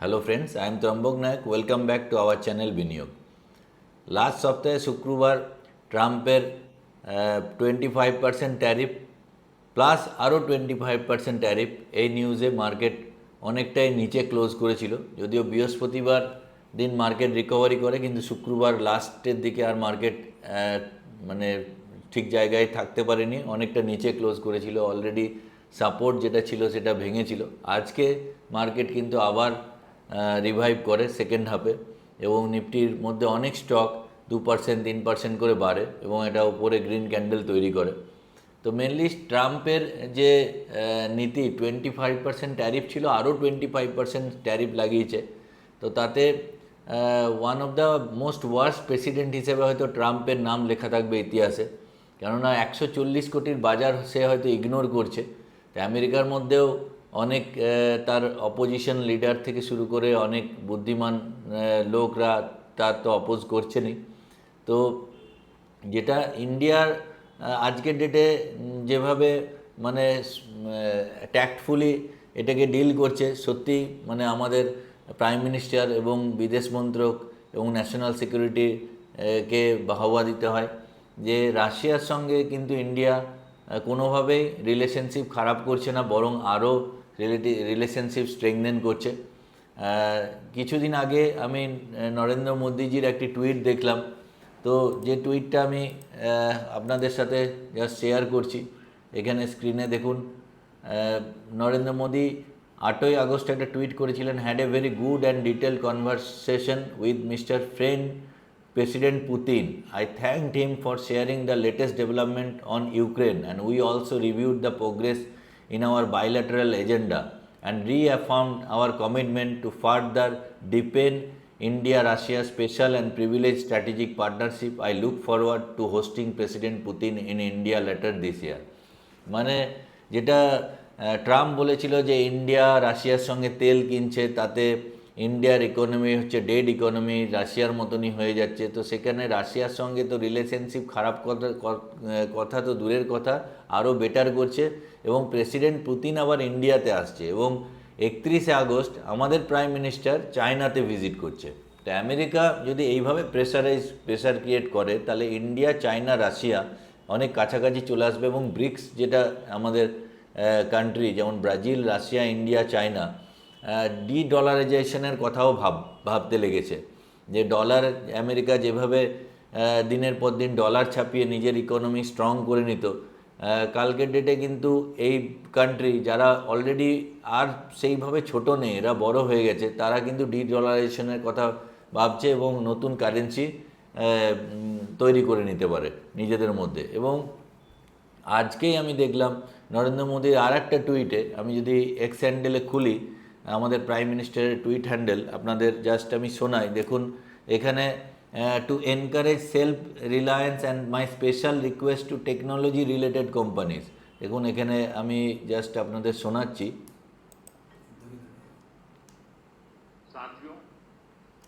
Hello friends, I am Trambak Nayak. Welcome back to our channel Biniyog. Last সপ্তাহে শুক্রবার ট্রাম্পের 25% tariff plus আরও 25% ট্যারিফ, এই নিউজে মার্কেট অনেকটাই নিচে ক্লোজ করেছিল। যদিও বৃহস্পতিবার দিন মার্কেট রিকভারি করে, কিন্তু শুক্রবার লাস্টের দিকে আর মার্কেট মানে ঠিক জায়গায় থাকতে পারেনি, অনেকটা নিচে ক্লোজ করেছিল। অলরেডি সাপোর্ট যেটা ছিল সেটা ভেঙেছিল। আজকে মার্কেট কিন্তু আবার রিভাইভ করে সেকেন্ড হাফে, এবং নিফটির মধ্যে অনেক স্টক 2% 3% করে বাড়ে এবং এটা উপরে গ্রিন ক্যান্ডেল তৈরি করে। তো মেনলি ট্রাম্পের যে নীতি 25% ট্যারিফ ছিল, আরও 25% ট্যারিফ লাগিয়েছে। তো তাতে one of the most worst president হিসেবে হয়তো ট্রাম্পের নাম লেখা থাকবে ইতিহাসে। কেননা 140 কোটির বাজার সে হয়তো ইগনোর করছে। তো আমেরিকার মধ্যেও অনেক তার অপোজিশন লিডার থেকে শুরু করে অনেক বুদ্ধিমান লোকরা তার তো অপোজ করছেনই। তো যেটা ইন্ডিয়ার আজকের ডেটে যেভাবে মানে ট্যাক্টফুলি এটাকে ডিল করছে, সত্যি মানে আমাদের প্রাইম মিনিস্টার এবং বিদেশ মন্ত্রক এবং ন্যাশনাল সিকিউরিটি কে বাহবা দিতে হয়। যে রাশিয়ার সঙ্গে কিন্তু ইন্ডিয়া কোনোভাবেই রিলেশনশিপ খারাপ করছে না, বরং আরও রিলেশনশিপ স্ট্রেংথেন করছে। কিছুদিন আগে আমি নরেন্দ্র মোদিজির একটি টুইট দেখলাম। তো যে টুইটটা আমি আপনাদের সাথে জাস্ট শেয়ার করছি, এখানে স্ক্রিনে দেখুন। নরেন্দ্র মোদি 8ই আগস্ট একটা টুইট করেছিলেন, had a very good and detail conversation with mister friend President Putin. I thanked him for sharing the latest development on Ukraine, and we also reviewed the progress in our bilateral agenda and reaffirmed our commitment to further deepen India-Russia special and privileged strategic partnership. I look forward to hosting President Putin in India later this year. মানে যেটা Trump বলেছিল যে India রাশিয়ার সঙ্গে তেল কিনছে, তাতে ইন্ডিয়ার ইকোনমি হচ্ছে ডেড ইকোনমি, রাশিয়ার মতনই হয়ে যাচ্ছে। তো সেখানে রাশিয়ার সঙ্গে তো রিলেশনশিপ খারাপ কথা তো দূরের কথা, আরও বেটার করছে। এবং প্রেসিডেন্ট পুতিন আবার ইন্ডিয়াতে আসছে, এবং 31শে আগস্ট আমাদের প্রাইম মিনিস্টার চায়নাতে ভিজিট করছে। তো আমেরিকা যদি এইভাবে প্রেশার ক্রিয়েট করে, তাহলে ইন্ডিয়া, চায়না, রাশিয়া অনেক কাছাকাছি চলে আসবে। এবং ব্রিক্স যেটা আমাদের কান্ট্রি, যেমন Brazil, Russia, India, China, de ডলারাইজেশনের কথাও ভাবতে লেগেছে। যে ডলার, আমেরিকা যেভাবে দিনের পর দিন ডলার ছাপিয়ে নিজের ইকোনমি স্ট্রং করে নিত, কালকের ডেটে কিন্তু এই কান্ট্রি যারা অলরেডি আর সেইভাবে ছোট নেই, এরা বড় হয়ে গেছে, তারা কিন্তু ডি ডলারাইজেশনের কথা ভাবছে এবং নতুন কারেন্সি তৈরি করে নিতে পারে নিজেদের মধ্যে। এবং আজকেই আমি দেখলাম নরেন্দ্র মোদীর আর একটা টুইটে, আমি যদি এক্স হ্যান্ডেলে খুলি আমাদের প্রাইম মিনিস্টারের টুইট হ্যান্ডেল, আপনাদের জাস্ট আমি শোনাই। দেখুন এখানে, to encourage self reliance and my special request to technology related companies. দেখুন এখানে আমি জাস্ট আপনাদের শোনাচ্ছি। साथियों,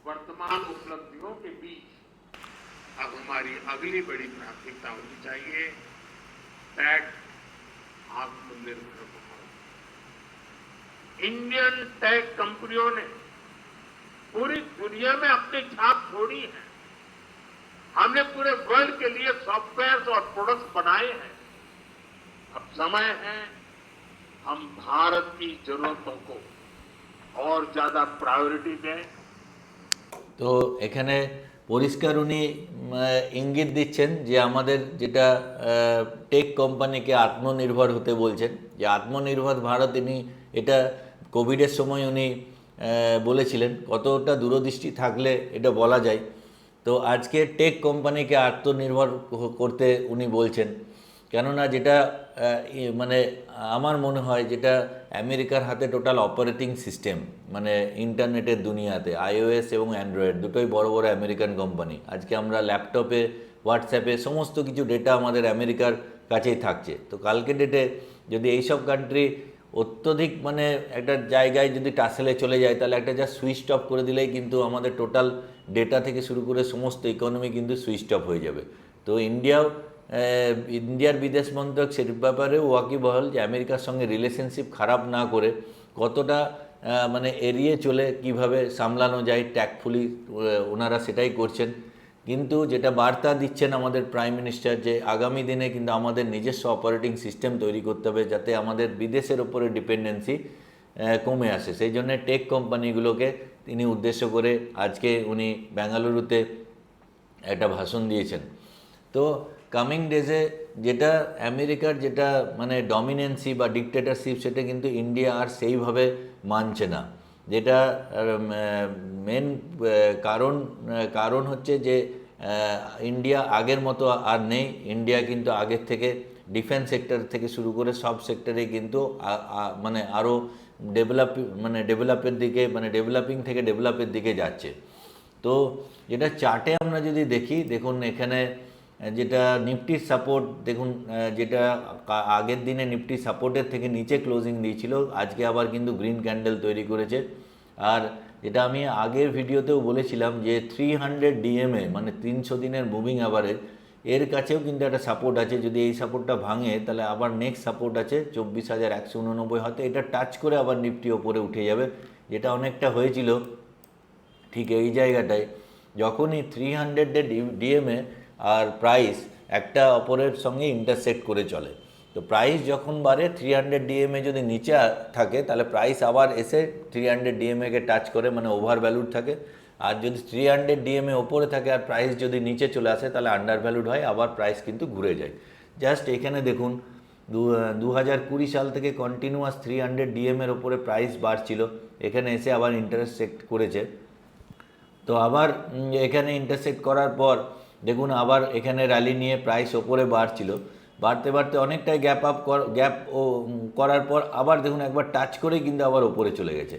वर्तमान उपलब्धियों के बीच अब हमारी अगली बड़ी प्राथमिकता होनी चाहिए टेक आत्मनिर्भर भारत। इंडियन टेक कंपनियों ने पूरी दुनिया में अपनी छाप छोड़ी है। हमने पूरे वर्ल्ड के लिए सॉफ्टवेयर और प्रोडक्ट्स बनाए हैं। अब समय है हम भारत की जरूरतों को और ज्यादा प्रायोरिटी दें। তো এখানে পরিষ্কার উনি ইঙ্গিত দিচ্ছেন যে আমাদের যেটা টেক কোম্পানিকে আত্মনির্ভর হতে বলছেন, যে আত্মনির্ভর ভারত, ইনি এটা কোভিডের সময় উনি বলেছিলেন। কতটা দূরদৃষ্টি থাকলে এটা বলা যায়। তো আজকে টেক কোম্পানিকে আত্মনির্ভর করতে উনি বলছেন। কেননা যেটা মানে আমার মনে হয়, যেটা আমেরিকার হাতে টোটাল অপারেটিং সিস্টেম, মানে ইন্টারনেটের দুনিয়াতে আইওএস এবং অ্যান্ড্রয়েড দুটোই বড় বড় আমেরিকান কোম্পানি। আজকে আমরা ল্যাপটপে, হোয়াটসঅ্যাপে সমস্ত কিছু ডেটা আমাদের আমেরিকার কাছেই থাকছে। তো কালকে ডেটে যদি এইসব কান্ট্রি অত্যধিক মানে একটা জায়গায় যদি টাসেলে চলে যায়, তাহলে একটা যা সুইচ অফ করে দিলেই কিন্তু আমাদের টোটাল ডেটা থেকে শুরু করে সমস্ত ইকোনমি কিন্তু সুইচ অফ হয়ে যাবে। তো ইন্ডিয়ার বিদেশ মন্ত্রক সে ব্যাপারেও ওয়াকিবহাল যে আমেরিকার সঙ্গে রিলেশনশিপ খারাপ না করে কতটা মানে এড়িয়ে চলে কিভাবে সামলানো যায় ট্যাক্টফুলি, ওনারা সেটাই করছেন। কিন্তু যেটা বার্তা দিচ্ছেন আমাদের প্রাইম মিনিস্টার, যে আগামী দিনে কিন্তু আমাদের নিজস্ব অপারেটিং সিস্টেম তৈরি করতে হবে যাতে আমাদের বিদেশের ওপরে ডিপেন্ডেন্সি কমে আসে। সেই জন্য টেক কোম্পানিগুলোকে তিনি উদ্দেশ্য করে আজকে উনি বেঙ্গালুরুতে একটা ভাষণ দিয়েছেন। তো কামিং ডেজে যেটা আমেরিকার যেটা মানে ডমিনেন্সি বা ডিকটেটরশিপ, সেটা কিন্তু ইন্ডিয়া আর সেইভাবে মানছে না। যেটা মেন কারণ হচ্ছে যে ইন্ডিয়া আগের মতো আর নেই। ইন্ডিয়া কিন্তু আগের থেকে ডিফেন্স সেক্টর থেকে শুরু করে সব সেক্টরে কিন্তু মানে আরও ডেভেলপের দিকে, মানে ডেভেলপিং থেকে ডেভেলপের দিকে যাচ্ছে। তো যেটা চার্টে আমরা যদি দেখি, দেখুন এখানে যেটা নিফটির সাপোর্ট দেখুন, যেটা আগের দিনে নিফটি সাপোর্টের থেকে নিচে ক্লোজিং দিয়েছিল, আজকে আবার কিন্তু গ্রিন ক্যান্ডেল তৈরি করেছে। আর যেটা আমি আগের ভিডিওতেও বলেছিলাম যে 300 ডিএমএ মানে 300 দিনের মুভিং অ্যাভারেজ, এর কাছেও কিন্তু একটা সাপোর্ট আছে। যদি এই সাপোর্টটা ভাঙে তাহলে আবার নেক্সট সাপোর্ট আছে 24,189, হয়তো এটা টাচ করে আবার নিফটি ওপরে উঠে যাবে, যেটা অনেকটা হয়েছিল ঠিক এই জায়গাটায়। যখনই 300 ডিএমএ আর প্রাইস একটা অপরের সঙ্গে ইন্টারসেক্ট করে চলে, তো প্রাইস যখন বাড়ে 300 ডিএমএ যদি নিচে থাকে তাহলে প্রাইস আবার এসে 300 ডিএমএকে টাচ করে, মানে ওভার ভ্যালুড থাকে। আর যদি 300 ডিএমএ ওপরে থাকে আর প্রাইস যদি নিচে চলে আসে তাহলে আন্ডার ভ্যালুড হয়, আবার প্রাইস কিন্তু ঘুরে যায়। জাস্ট এখানে দেখুন 2020 সাল থেকে কন্টিনিউয়াস 300 ডিএমের ওপরে প্রাইস বাড়ছিল, এখানে এসে আবার ইন্টারসেক্ট করেছে। তো আবার এখানে ইন্টারসেক্ট করার পর দেখুন আবার এখানে র্যালি নিয়ে প্রাইস ওপরে বাড়ছিল, বাড়তে বাড়তে অনেকটাই গ্যাপ করার পর আবার দেখুন একবার টাচ করেই কিন্তু আবার ওপরে চলে গেছে।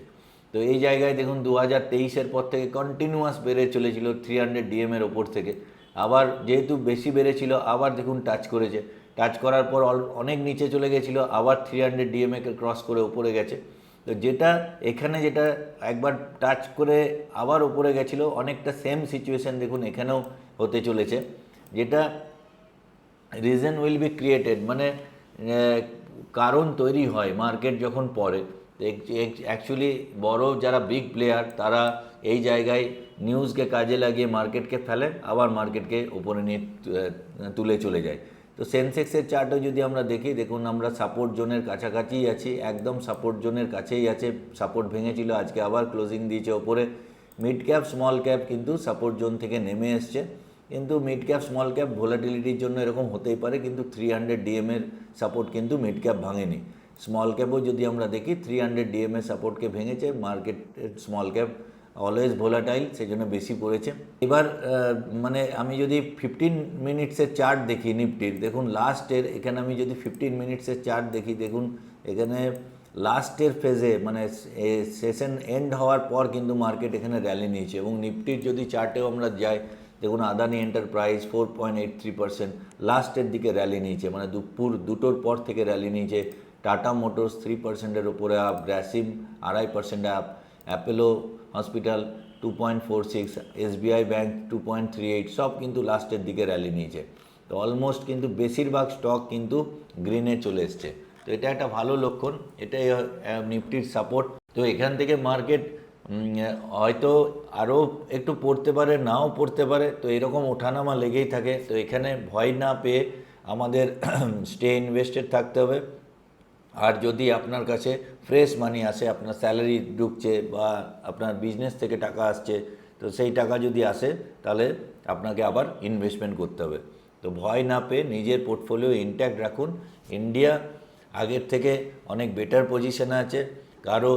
তো এই জায়গায় দেখুন 2023-এর পর থেকে কন্টিনিউয়াস বেড়ে চলেছিল 300 ডিএমের ওপর থেকে, আবার যেহেতু বেশি বেড়েছিল আবার দেখুন টাচ করেছে, টাচ করার পর অনেক নিচে চলে গেছিলো, আবার 300 ডিএমএকে ক্রস করে ওপরে গেছে। তো যেটা এখানে যেটা একবার টাচ করে আবার ওপরে গেছিলো, অনেকটা সেম সিচুয়েশান দেখুন এখানেও হতে চলেছে। যেটা রিজন উইল বি ক্রিয়েটেড, মানে কারণ তৈরি হয় মার্কেট যখন পড়ে। অ্যাকচুয়ালি বড় যারা বিগ প্লেয়ার তারা এই জায়গায় নিউজকে কাজে লাগিয়ে মার্কেটকে ফেলে, আবার মার্কেটকে ওপরে নিয়ে তুলে চলে যায়। তো সেন্সেক্সের চার্টও যদি আমরা দেখি, দেখুন আমরা সাপোর্ট জোনের কাছাকাছিই আছি, একদম সাপোর্ট জোনের কাছেই আছে। সাপোর্ট ভেঙেছিল, আজকে আবার ক্লোজিং দিয়েছে ওপরে। মিড ক্যাপ স্মল ক্যাপ কিন্তু সাপোর্ট জোন থেকে নেমে এসছে, কিন্তু মিড ক্যাপ স্মল ক্যাপ ভোলাটিলিটির জন্য এরকম হতেই পারে, কিন্তু 300 ডিএমের সাপোর্ট কিন্তু মিড ক্যাপ ভাঙেনি। স্মল ক্যাপও যদি আমরা দেখি 300 ডিএমএ সাপোর্টকে ভেঙেছে, মার্কেটের স্মল ক্যাপ অলওয়েজ ভোলাটাইল, সেই জন্য বেশি পড়েছে। এবার মানে আমি যদি 15 মিনিটসের চার্ট দেখি নিফটির, দেখুন লাস্টের এখানে আমি যদি 15 মিনিটসের চার্ট দেখি, দেখুন এখানে লাস্টের ফেজে মানে সেশন এন্ড হওয়ার পর কিন্তু মার্কেট এখানে র্যালি নিয়েছে। এবং নিফটির যদি চার্টেও আমরা যাই, দেখুন আদানি এন্টারপ্রাইজ 4.83% লাস্টের দিকে র্যালি নিয়েছে, মানে দুপুর 2টোর পর থেকে র্যালি নিয়েছে। টাটা মোটরস 3%-এর ওপরে up, Grasim 2.5% up, Apollo hospital 2.46, SBI bank 2.38, সব কিন্তু লাস্টের দিকে র্যালি নিয়েছে। তো অলমোস্ট কিন্তু বেশিরভাগ স্টক কিন্তু গ্রিনে চলে এসছে, তো এটা একটা ভালো লক্ষণ, এটাই নিফটির সাপোর্ট। তো এখান থেকে মার্কেট হয়তো আরও একটু পড়তে পারে, নাও পড়তে পারে, তো এরকম ওঠানামা লেগেই থাকে। তো এখানে ভয় না পেয়ে আমাদের স্টে ইনভেস্টেড থাকতে হবে। আর যদি আপনার কাছে ফ্রেশ মানি আসে, আপনার স্যালারি ঢুকছে বা আপনার বিজনেস থেকে টাকা আসছে, তো সেই টাকা যদি আসে তাহলে আপনাকে আবার ইনভেস্টমেন্ট করতে হবে। তো ভয় না পেয়ে নিজের পোর্টফোলিও ইনট্যাক্ট রাখুন। ইন্ডিয়া আগের থেকে অনেক বেটার পজিশনে আছে, কারো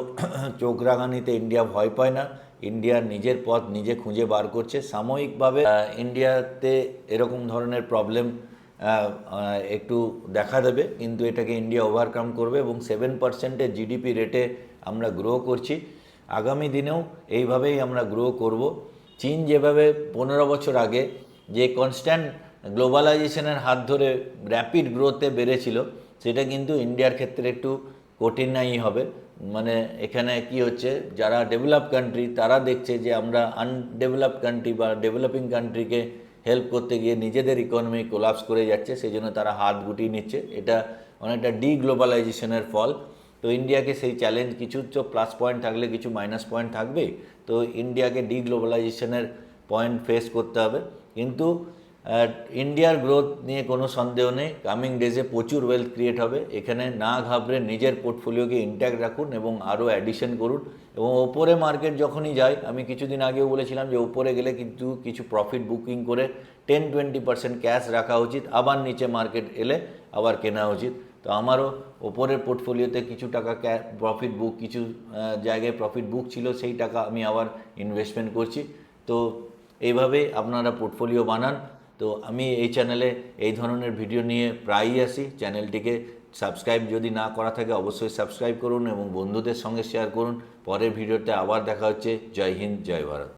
চোখ রাঙানিতে ইন্ডিয়া ভয় পায় না, ইন্ডিয়া নিজের পথ নিজে খুঁজে বার করছে। সাময়িকভাবে ইন্ডিয়াতে এরকম ধরনের প্রবলেম একটু দেখা দেবে, কিন্তু এটাকে ইন্ডিয়া ওভারকাম করবে এবং 7%-এর জিডিপি রেটে আমরা গ্রো করছি। আগামী দিনেও এইভাবেই আমরা গ্রো করব। চীন যেভাবে 15 বছর আগে যে কনস্ট্যান্ট গ্লোবালাইজেশনের হাত ধরে র্যাপিড গ্রোথে বেড়েছিল, সেটা কিন্তু ইন্ডিয়ার ক্ষেত্রে একটু কঠিনাই হবে। মানে এখানে কি হচ্ছে, যারা ডেভেলপ কান্ট্রি তারা দেখছে যে আমরা আনডেভেলপড কান্ট্রি বা ডেভেলপিং কান্ট্রিকে হেল্প করতে গিয়ে নিজেদের ইকোনমি কোলাপস করে যাচ্ছে, সেই জন্য তারা হাত গুটিয়ে নিচ্ছে। এটা অনেকটা ডিগ্লোবালাইজেশনের ফল। তো ইন্ডিয়াকে সেই চ্যালেঞ্জ, কিছু তো প্লাস পয়েন্ট থাকলে কিছু মাইনাস পয়েন্ট থাকবে। তো ইন্ডিয়াকে ডিগ্লোবালাইজেশনের পয়েন্ট ফেস করতে হবে। কিন্তু ইন্ডিয়ার গ্রোথ নিয়ে কোনো সন্দেহ নেই, কামিং ডেজে প্রচুর ওয়েলথ ক্রিয়েট হবে। এখানে না ঘাবড়ে নিজের পোর্টফোলিওকে ইন্ট্যাক্ট রাখুন এবং আরও অ্যাডিশন করুন। এবং ওপরে মার্কেট যখনই যায়, আমি কিছুদিন আগেও বলেছিলাম যে ওপরে গেলে কিন্তু কিছু প্রফিট বুকিং করে 10-20% ক্যাশ রাখা উচিত, আবার নিচে মার্কেট এলে আবার কেনা উচিত। তো আমারও ওপরের পোর্টফোলিওতে কিছু টাকা প্রফিট বুক, কিছু জায়গায় প্রফিট বুক ছিল, সেই টাকা আমি আবার ইনভেস্টমেন্ট করছি। তো এইভাবেই আপনারা পোর্টফোলিও বানান। তো আমি এই চ্যানেলে এই ধরনের ভিডিও নিয়ে প্রায়ই আসি। চ্যানেলটিকে সাবস্ক্রাইব যদি না করা থাকে অবশ্যই সাবস্ক্রাইব করুন এবং বন্ধুদের সঙ্গে শেয়ার করুন। পরের ভিডিওতে আবার দেখা হচ্ছে। জয় হিন্দ, জয় ভারত।